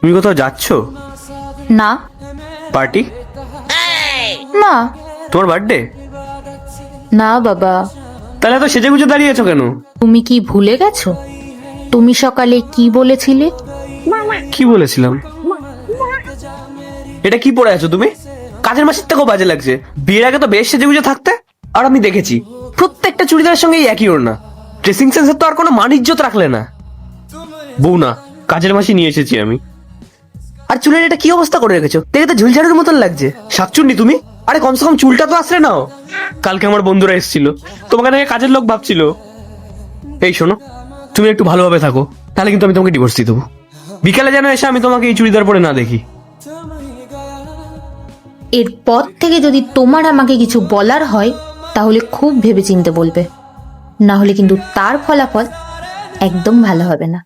তুমি কোথাও যাচ্ছ? না পার্টি? না তোমার বার্থডে? না বাবা, তাহলে তো সেজে গুজে দাঁড়িয়েছো কেন? তুমি কি ভুলে গেছো? তুমি সকালে কি বলেছিলে? কি বলেছিলাম? এটা কি পরে আছো তুমি? কাজের মাসির থেকেও বাজে লাগছে। বিয়ের আগে তো বেশ সেজে গুজে থাকতে। আর আমি দেখেছি প্রত্যেকটা চুড়িদারের সঙ্গে একই ওড়না। ড্রেসিং সেন্সের তো আর কোনো মান ইজ্জত রাখলে না। বউ না, কাজের মাসি নিয়ে এসেছি আমি। আর চুলের এটা কি অবস্থা করে রেখেছো? দেখে তো ঝুলঝাড়ের মতন লাগছে। শাকচুন্নি তুমি? আরে কমসে কম চুলটা তো আছড়ে নাও। কালকে আমার বন্ধুরা এসেছিল, তোমাকে দেখে কাজের লোক ভাবছিল। এই শোনো, তুমি একটু ভালোভাবে থাকো, তাহলে কিন্তু আমি তোমাকে ডিভোর্স দিয়ে দেবো। বিকালে যেন এসে আমি তোমাকে এই চুড়িদার পরে না দেখি। এরপর থেকে যদি তোমার আমাকে কিছু বলার হয় তাহলে খুব ভেবেচিন্তে বলবে, না হলে কিন্তু তার ফলাফল একদম ভালো হবে না।